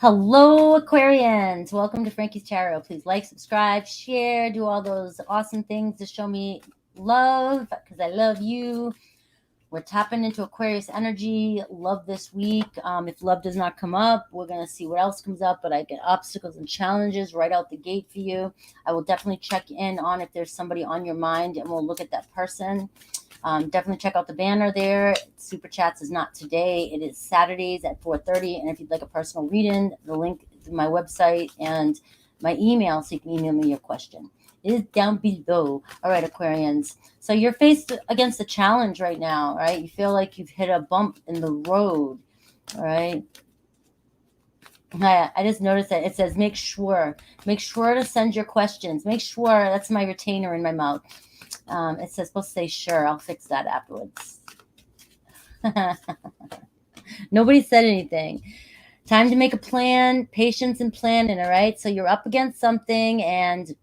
Hello, Aquarians. Welcome to Frankie's Tarot. Please like, subscribe, share, do all those awesome things to show me love because I love you. We're tapping into Aquarius energy. Love this week. If love does not come up, we're going to see what else comes up. But I get obstacles and challenges right out the gate for you. I will definitely check in on if there's somebody on your mind, and we'll look at that person. Definitely check out the banner there. Super Chats is not today. It is Saturdays at 4:30. And if you'd like a personal reading, the link to my website and my email, so you can email me your question, is down below. All right, Aquarians. So you're faced against a challenge right now, right? You feel like you've hit a bump in the road, all right? I just noticed that it says make sure to send your questions. Make sure, that's my retainer in my mouth. It says supposed to say sure. I'll fix that afterwards. Nobody said anything. Time to make a plan. Patience and planning. All right. So you're up against something, and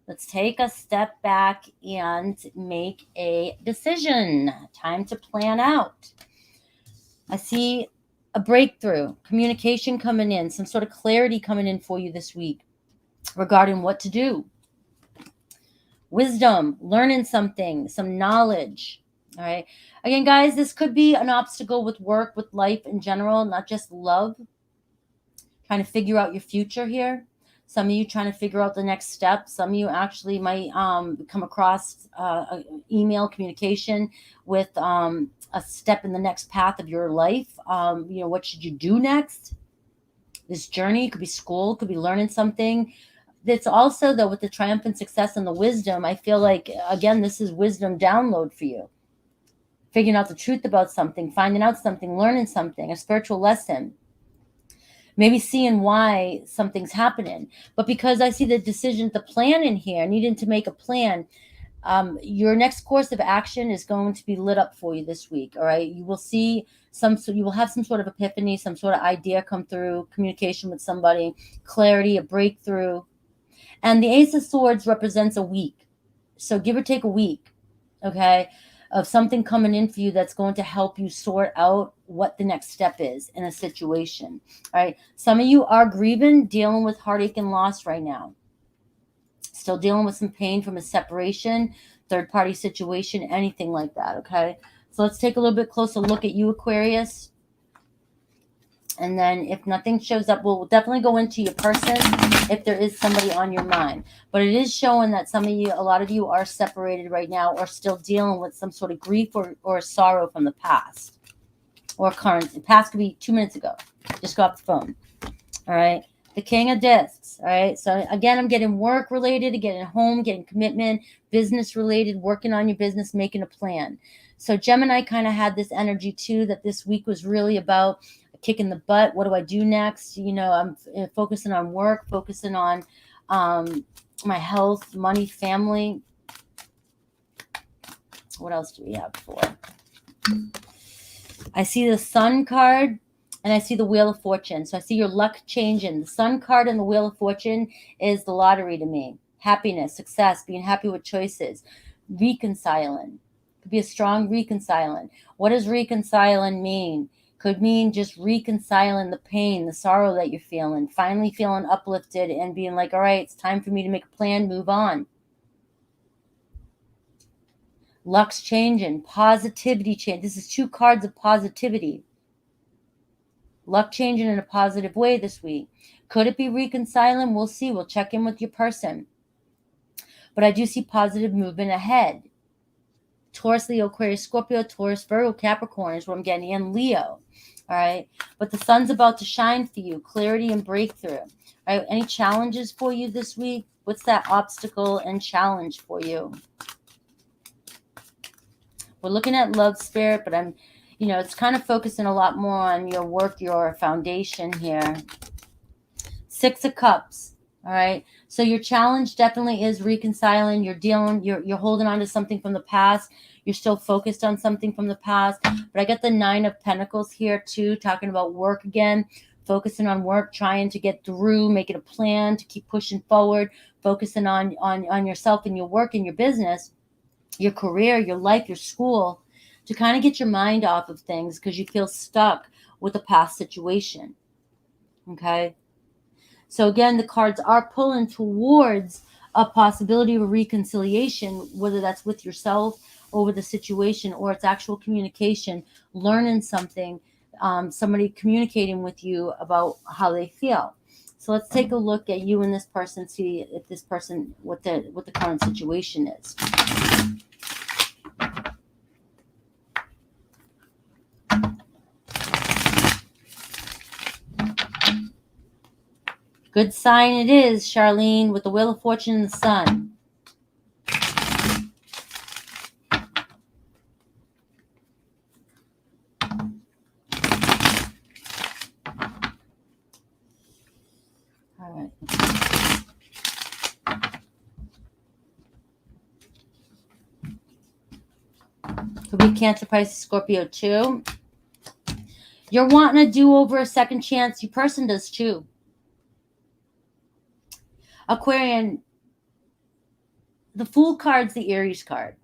let's take a step back and make a decision. Time to plan out. I see a breakthrough, communication coming in, some sort of clarity coming in for you this week regarding what to do. Wisdom, learning something, some knowledge. All right. Again, guys, this could be an obstacle with work, with life in general, not just love. Trying to figure out your future here. Some of you trying to figure out the next step. Some of you actually might come across email communication with a step in the next path of your life. What should you do next? This journey could be school, could be learning something. It's also, though, with the triumphant success and the wisdom, I feel like, again, this is wisdom download for you. Figuring out the truth about something, finding out something, learning something, a spiritual lesson. Maybe seeing why something's happening. But because I see the decision, the plan in here, needing to make a plan, your next course of action is going to be lit up for you this week. All right. You will see you will have some sort of epiphany, some sort of idea come through, communication with somebody, clarity, a breakthrough. And the Ace of Swords represents a week. So give or take a week, okay, of something coming in for you that's going to help you sort out what the next step is in a situation. All right. Some of you are grieving, dealing with heartache and loss right now. Still dealing with some pain from a separation, third-party situation, anything like that, okay? So let's take a little bit closer look at you, Aquarius. And then if nothing shows up, we'll definitely go into your person if there is somebody on your mind. But it is showing that a lot of you are separated right now, or still dealing with some sort of grief or sorrow from the past or current. The past could be 2 minutes ago. Just go off the phone. All right. The King of Discs. All right. So again, I'm getting work related, getting home, getting commitment, business related, working on your business, making a plan. So Gemini kind of had this energy too, that this week was really about kicking the butt. What do I do next? I'm focusing on work, focusing on my health, money, family. What else do we have for? I see the Sun card and I see the Wheel of Fortune. So I see your luck changing. The Sun card and the Wheel of Fortune is the lottery to me. Happiness, success, being happy with choices, reconciling. Could be a strong reconciling. What does reconciling mean? Could mean just reconciling the pain, the sorrow that you're feeling, finally feeling uplifted and being like, all right, it's time for me to make a plan, move on. Luck's changing, positivity change. This is 2 cards of positivity. Luck changing in a positive way this week. Could it be reconciling? We'll see. We'll check in with your person. But I do see positive movement ahead. Taurus, Leo, Aquarius, Scorpio, Taurus, Virgo, Capricorn is what I'm getting, and Leo. All right. But the sun's about to shine for you. Clarity and breakthrough. All right. Any challenges for you this week? What's that obstacle and challenge for you? We're looking at love, spirit, but it's kind of focusing a lot more on your work, your foundation here. 6 of Cups. All right. So your challenge definitely is reconciling. You're holding on to something from the past. You're still focused on something from the past. But I get the 9 of Pentacles here too, talking about work again, focusing on work, trying to get through, making a plan to keep pushing forward, focusing on yourself and your work and your business, your career, your life, your school, to kind of get your mind off of things because you feel stuck with a past situation. Okay? So again, the cards are pulling towards a possibility of a reconciliation, whether that's with yourself or with the situation, or it's actual communication, learning something, somebody communicating with you about how they feel. So let's take a look at you and this person, see if this person, what the current situation is. Good sign it is, Charlene, with the Wheel of Fortune and the Sun. All right. Could be Cancer, Pisces, Scorpio too. You're wanting a do-over, a second chance. Your person does too. Aquarian, the Fool card's the Aries card.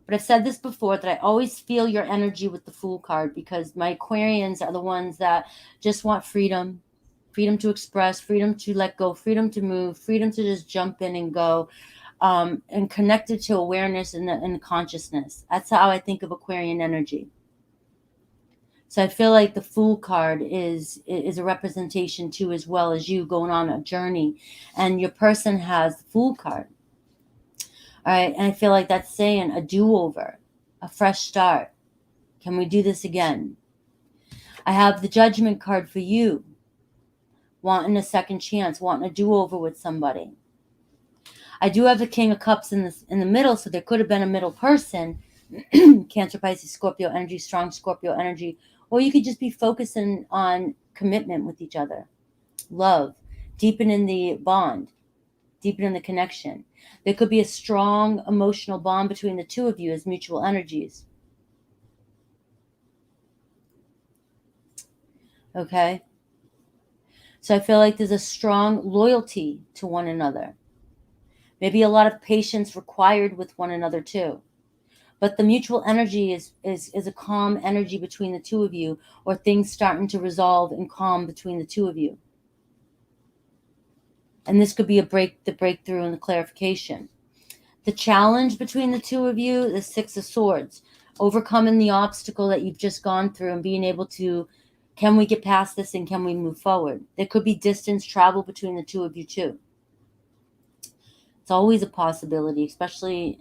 But I've said this before, that I always feel your energy with the Fool card, because my Aquarians are the ones that just want freedom. Freedom to express, freedom to let go, freedom to move, freedom to just jump in and go, and connected to awareness and consciousness. That's how I think of Aquarian energy. So I feel like the Fool card is a representation too, as well as you going on a journey, and your person has the Fool card. All right, and I feel like that's saying a do-over, a fresh start. Can we do this again? I have the Judgment card for you, wanting a second chance, wanting a do-over with somebody. I do have the King of Cups in the middle, so there could have been a middle person. Cancer, Pisces, Scorpio energy, strong Scorpio energy. Or you could just be focusing on commitment with each other, love, deepening the bond, deepening the connection. There could be a strong emotional bond between the two of you as mutual energies. Okay? So I feel like there's a strong loyalty to one another. Maybe a lot of patience required with one another too. But the mutual energy is a calm energy between the two of you, or things starting to resolve and calm between the two of you. And this could be the breakthrough and the clarification. The challenge between the two of you, the Six of Swords, overcoming the obstacle that you've just gone through and being able to, can we get past this and can we move forward? There could be distance travel between the two of you too. It's always a possibility, especially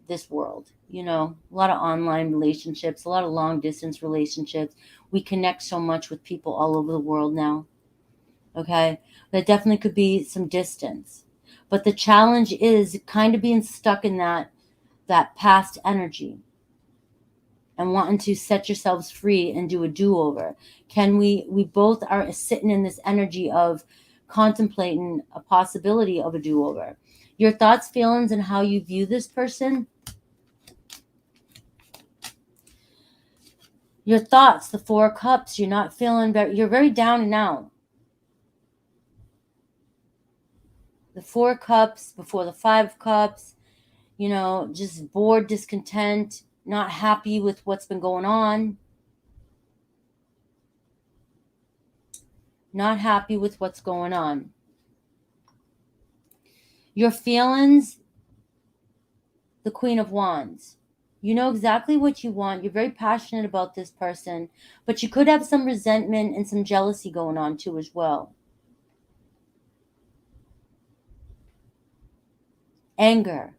this world. You know, a lot of online relationships, a lot of long distance relationships. We connect so much with people all over the world now. Okay, there definitely could be some distance, but the challenge is kind of being stuck in that past energy and wanting to set yourselves free and do a do-over. Can we both are sitting in this energy of contemplating a possibility of a do-over. Your thoughts, feelings, and how you view this person. Your thoughts, the Four of Cups, you're not feeling you're very down and out. The Four of Cups before the Five of Cups, you know, just bored, discontent, not happy with what's been going on. Not happy with what's going on. Your feelings, the Queen of Wands. You know exactly what you want. You're very passionate about this person, but you could have some resentment and some jealousy going on too as well. Anger.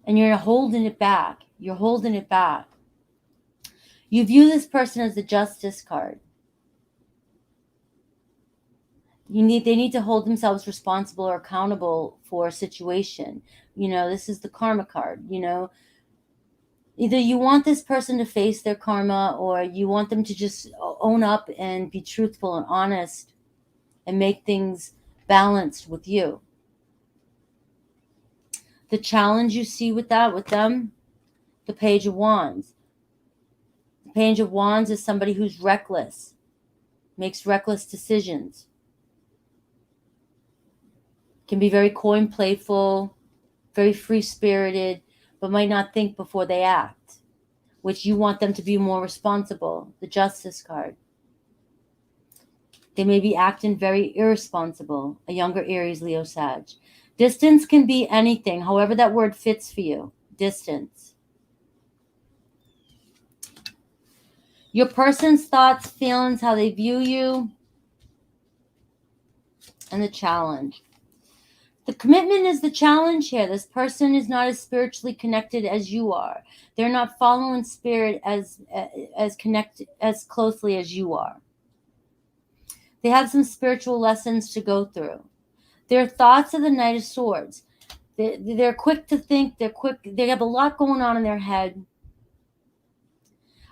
And you're holding it back. You're holding it back. You view this person as the Justice card. They need to hold themselves responsible or accountable for a situation. You know, this is the Karma card. You know, either you want this person to face their karma, or you want them to just own up and be truthful and honest and make things balanced with you. The challenge you see with them, the Page of Wands. The Page of Wands is somebody who's reckless, makes reckless decisions, can be very coy and playful, very free-spirited, but might not think before they act, which you want them to be more responsible. The Justice card. They may be acting very irresponsible. A younger Aries, Leo, Sag. Distance can be anything, however that word fits for you. Distance. Your person's thoughts, feelings, how they view you, and the challenge. The commitment is the challenge here. This person is not as spiritually connected as you are. They're not following spirit as connected as closely as you are. They have some spiritual lessons to go through. Their thoughts are the Knight of Swords. They're quick to think. They have a lot going on in their head.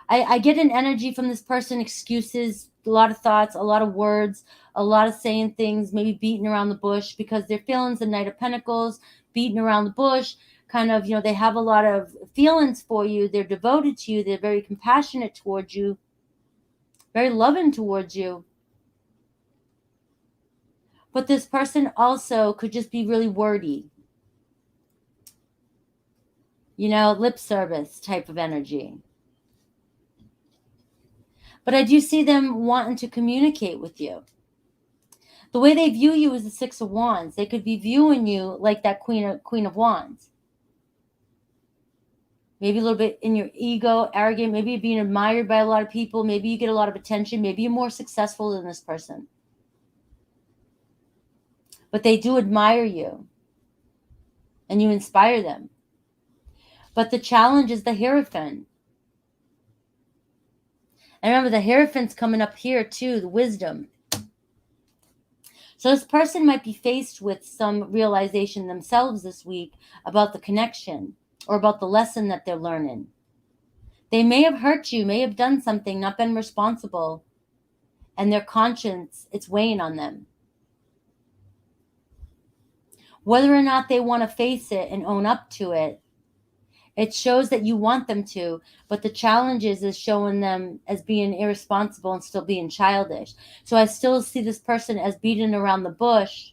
I get an energy from this person, excuses, a lot of thoughts, a lot of words, a lot of saying things, maybe beating around the bush, because their feelings, the Knight of Pentacles, beating around the bush, kind of, they have a lot of feelings for you. They're devoted to you. They're very compassionate towards you, very loving towards you. But this person also could just be really wordy. Lip service type of energy. But I do see them wanting to communicate with you. The way they view you is the Six of Wands. They could be viewing you like that Queen of Wands. Maybe a little bit in your ego, arrogant. Maybe you're being admired by a lot of people. Maybe you get a lot of attention. Maybe you're more successful than this person. But they do admire you. And you inspire them. But the challenge is the Hierophant. And remember, the Hierophant's coming up here too, the Wisdom. So this person might be faced with some realization themselves this week about the connection or about the lesson that they're learning. They may have hurt you, may have done something, not been responsible, and their conscience, it's weighing on them. Whether or not they want to face it and own up to it, it shows that you want them to, but the challenge is showing them as being irresponsible and still being childish. So I still see this person as beating around the bush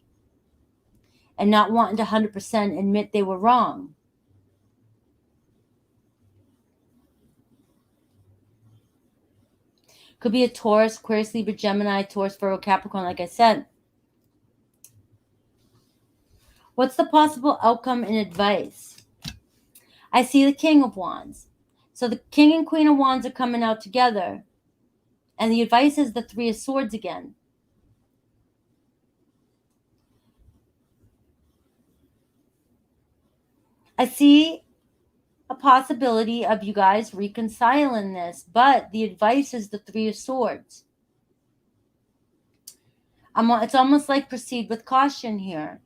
and not wanting to 100% admit they were wrong. Could be a Taurus, Aquarius, Libra, Gemini, Taurus, Virgo, Capricorn, like I said. What's the possible outcome and advice? I see the King of Wands. So the King and Queen of Wands are coming out together. And the advice is the Three of Swords again. I see a possibility of you guys reconciling this, but the advice is the Three of Swords. It's almost like proceed with caution here.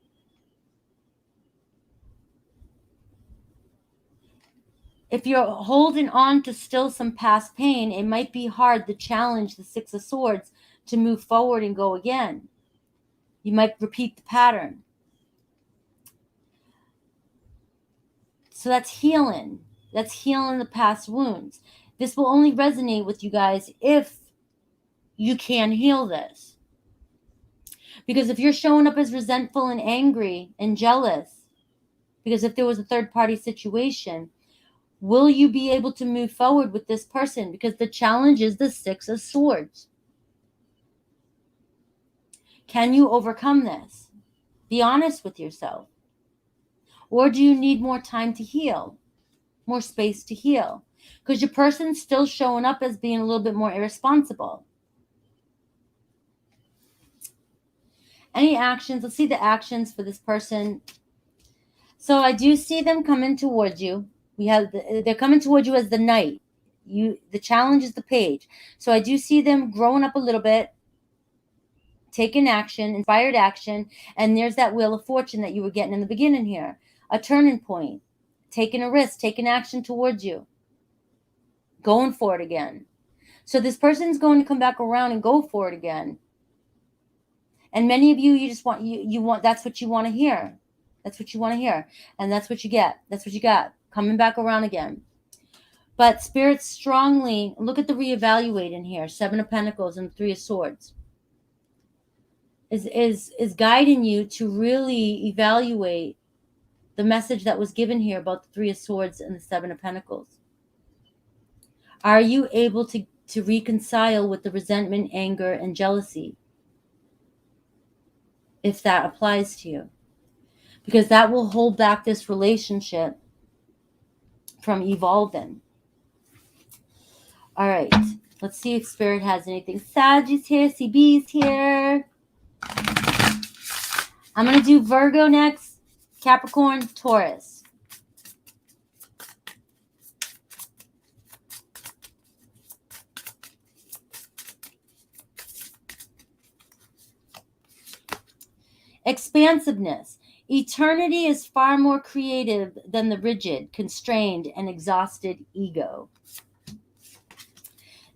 If you're holding on to still some past pain, it might be hard to challenge the Six of Swords to move forward and go again. You might repeat the pattern. So that's healing. That's healing the past wounds. This will only resonate with you guys if you can heal this. Because if you're showing up as resentful and angry and jealous, because if there was a third-party situation, will you be able to move forward with this person? Because the challenge is the Six of Swords. Can you overcome this? Be honest with yourself. Or do you need more time to heal? More space to heal? Because your person's still showing up as being a little bit more irresponsible. Any actions? Let's see the actions for this person. So I do see them coming towards you. They're coming towards you as the Knight. The challenge is the Page. So I do see them growing up a little bit, taking action, inspired action, and there's that Wheel of Fortune that you were getting in the beginning here. A turning point, taking a risk, taking action towards you, going for it again. So this person's going to come back around and go for it again. And many of you, you want that's what you want to hear. That's what you want to hear. And that's what you get. That's what you got. Coming back around again. But Spirit strongly, look at the reevaluate in here. Seven of Pentacles and Three of Swords. Is guiding you to really evaluate the message that was given here about the Three of Swords and the Seven of Pentacles. Are you able to reconcile with the resentment, anger, and jealousy? If that applies to you. Because that will hold back this relationship from evolving. All right. Let's see if Spirit has anything. Sag is here. CB's here. I'm going to do Virgo next. Capricorn, Taurus. Expansiveness. Eternity is far more creative than the rigid, constrained, and exhausted ego.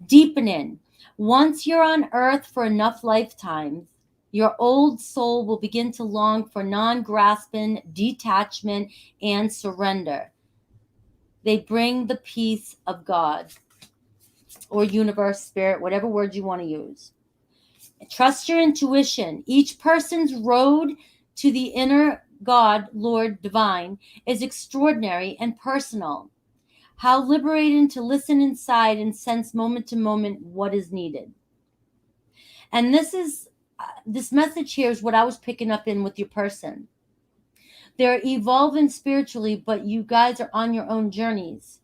Deepening. Once you're on earth for enough lifetimes, your old soul will begin to long for non-grasping, detachment, and surrender. They bring the peace of God or universe, spirit, whatever word you want to use. Trust your intuition. Each person's road to the inner God, Lord, divine, is extraordinary and personal. How liberating to listen inside and sense moment to moment what is needed. And this message here is what I was picking up in with your person. They're evolving spiritually, but you guys are on your own journeys.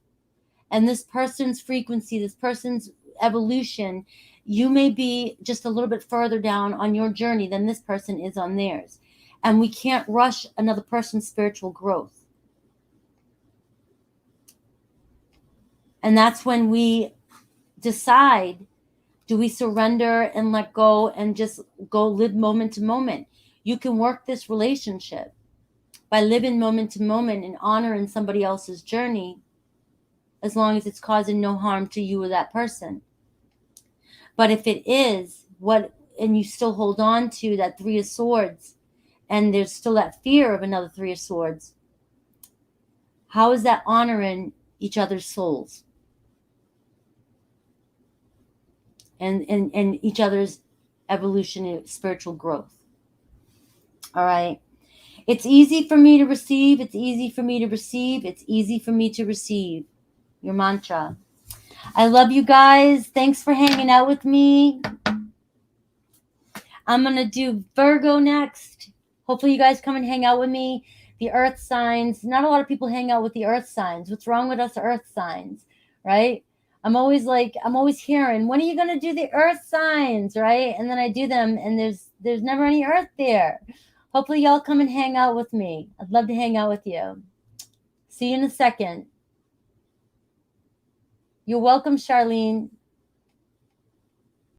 And this person's frequency, this person's evolution, you may be just a little bit further down on your journey than this person is on theirs. And we can't rush another person's spiritual growth. And that's when we decide, do we surrender and let go and just go live moment to moment? You can work this relationship by living moment to moment and honoring somebody else's journey, as long as it's causing no harm to you or that person. But if it is, and you still hold on to that Three of Swords, and there's still that fear of another Three of Swords, how is that honoring each other's souls? And each other's evolutionary spiritual growth. All right. It's easy for me to receive. It's easy for me to receive. It's easy for me to receive. Your mantra. I love you guys. Thanks for hanging out with me. I'm going to do Virgo next. Hopefully you guys come and hang out with me. The earth signs. Not a lot of people hang out with the earth signs. What's wrong with us earth signs, right? I'm always hearing, when are you going to do the earth signs, right? And then I do them, and there's never any earth there. Hopefully y'all come and hang out with me. I'd love to hang out with you. See you in a second. You're welcome, Charlene.